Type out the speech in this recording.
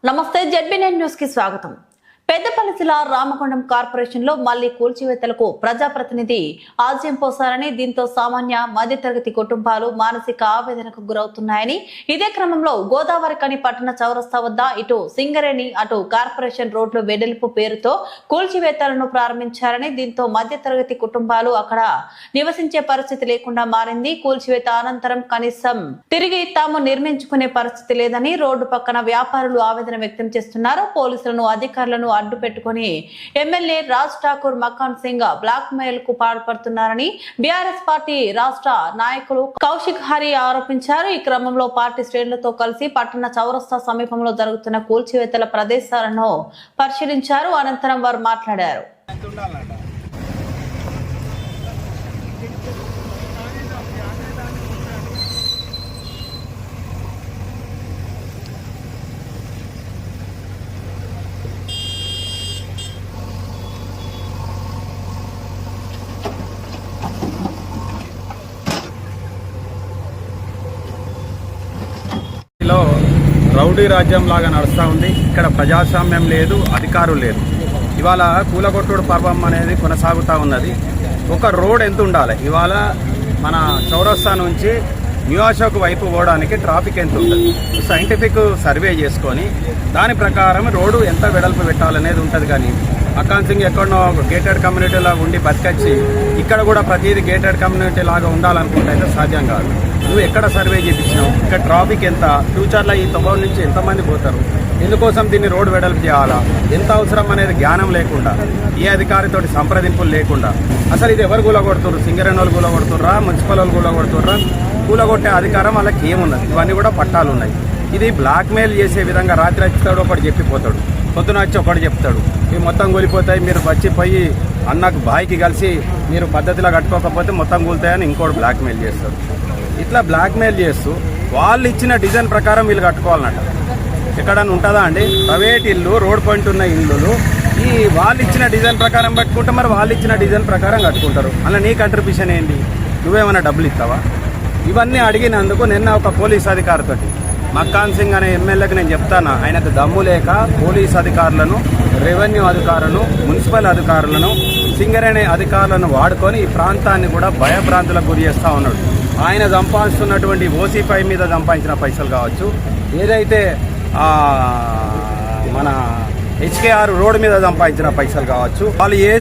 నమస్తే జెడ్బీ9 న్యూస్ కి స్వాగతం. పెద్దపల్లి జిల్లా రామకొండం కార్పొరేషన్ లో మళ్లీ కూల్చివేతలకు ప్రజాప్రతినిధి ఆజ్యం పోసారని, దీంతో సామాన్య మధ్యతరగతి కుటుంబాలు మానసిక ఆవేదనకు గురవుతున్నాయని, ఇదే క్రమంలో గోదావరికని పట్టణ చౌరస్తా వద్ద ఇటు సింగరేణి అటు కార్పొరేషన్ రోడ్లు వెడల్పు పేరుతో కూల్చివేతలను ప్రారంభించారని, దీంతో మధ్యతరగతి కుటుంబాలు అక్కడ నివసించే పరిస్థితి లేకుండా మారింది. కూల్చివేత అనంతరం కనీసం తిరిగి తాము నిర్మించుకునే పరిస్థితి లేదని రోడ్డు పక్కన వ్యాపారులు ఆవేదన వ్యక్తం చేస్తున్నారు. పోలీసులను అధికారులను అడ్డు పెట్టుకుని MLA Raj Thakur Makkan Singh blackmail కు పాల్పడుతున్నారని బీఆర్ఎస్ పార్టీ రాష్ట్ర నాయకులు కౌశిక్ హరి ఆరోపించారు. ఈ క్రమంలో పార్టీ శ్రేణులతో కలిసి పట్టణ చౌరస్తా సమీపంలో జరుగుతున్న కూల్చివేతల ప్రదేశాలను పరిశీలించారు. అనంతరం వారు మాట్లాడారు. రౌడీ రాజ్యం లాగా నడుస్తూ ఉంది. ఇక్కడ ప్రజాస్వామ్యం లేదు, అధికారులు లేదు. ఇవాళ కూలగొట్టుడు పర్వం అనేది కొనసాగుతూ ఉన్నది. ఒక రోడ్ ఎంత ఉండాలి? ఇవాళ మన చౌరస్తా నుంచి న్యూ అశోక్ వైపు పోవడానికి ట్రాఫిక్ ఎంత ఉంటుంది? సైంటిఫిక్ సర్వే చేసుకొని దాని ప్రకారం రోడ్డు ఎంత వెడల్పు పెట్టాలనేది ఉంటుంది. కానీ మకాన్ సింగ్ ఎక్కడనో గేటెడ్ కమ్యూనిటీలో ఉండి బతికొచ్చి ఇక్కడ కూడా ప్రతిదీ గేటెడ్ కమ్యూనిటీ లాగా ఉండాలనుకుంటే అయితే సాధ్యం కాదు. నువ్వు ఎక్కడ సర్వే చేయించినావు? ఇక్కడ ట్రాఫిక్ ఎంత? ఫ్యూచర్లో ఈ తొవ్వ నుంచి ఎంతమంది పోతారు? ఎందుకోసం దీన్ని రోడ్డు వెడల్పు చేయాలా? ఎంత అవసరం అనేది జ్ఞానం లేకుండా, ఏ అధికారితోటి సంప్రదింపులు లేకుండా, అసలు ఇది ఎవరు కూలగొడుతుర్రు? సింగరేణి వాళ్ళు కూలగొడుతుర్రా? మున్సిపల్ వాళ్ళు కూలగొడుతుర్రా? కూలగొట్టే అధికారం వాళ్ళకి ఏమున్నది? ఇవన్నీ కూడా పట్టాలు ఉన్నాయి. ఇది బ్లాక్మెయిల్ చేసే విధంగా రాత్రి వచ్చేస్తాడు, ఒకటి చెప్పిపోతాడు, పొద్దున వచ్చి ఒకటి చెప్తాడు, ఇవి మొత్తం కూలిపోతాయి, మీరు వచ్చిపోయి అన్నకు బాయికి కలిసి మీరు పద్ధతిలో కట్టుకోకపోతే మొత్తం కూలుతాయని ఇంకోటి బ్లాక్మెయిల్ చేస్తాడు. ఇట్లా బ్లాక్మెయిల్ చేస్తూ వాళ్ళు ఇచ్చిన డిజైన్ ప్రకారం వీళ్ళు కట్టుకోవాలన్నట. ఎక్కడన్నా ఉంటుందా అండి? ప్రైవేట్ ఇల్లు, రోడ్ పాయింట్ ఉన్న ఇల్లులు ఈ వాళ్ళు ఇచ్చిన డిజైన్ ప్రకారం కట్టుకుంటే మరి వాళ్ళు ఇచ్చిన డిజైన్ ప్రకారం కట్టుకుంటారు. అలా నీ కంట్రిబ్యూషన్ ఏంటి? నువ్వేమైనా డబ్బులు ఇస్తావా? ఇవన్నీ అడిగినందుకు నిన్న ఒక పోలీస్ అధికారితోటి మకాన్ సింగ్ అనే ఎమ్మెల్యేకి నేను చెప్తాను, ఆయనకు దమ్ము లేక పోలీస్ అధికారులను, రెవెన్యూ అధికారులను, మున్సిపల్ అధికారులను, సింగరేణి అధికారులను వాడుకొని ఈ ప్రాంతాన్ని కూడా భయభ్రాంతులకు గురి చేస్తూ ఉన్నాడు. ఆయన సంపాదిస్తున్నటువంటి ఓసీ5 మీద సంపాదించిన పైసలు కావచ్చు, ఏదైతే మన HKR రోడ్డు మీద సంపాదించిన పైసలు కావచ్చు, వాళ్ళు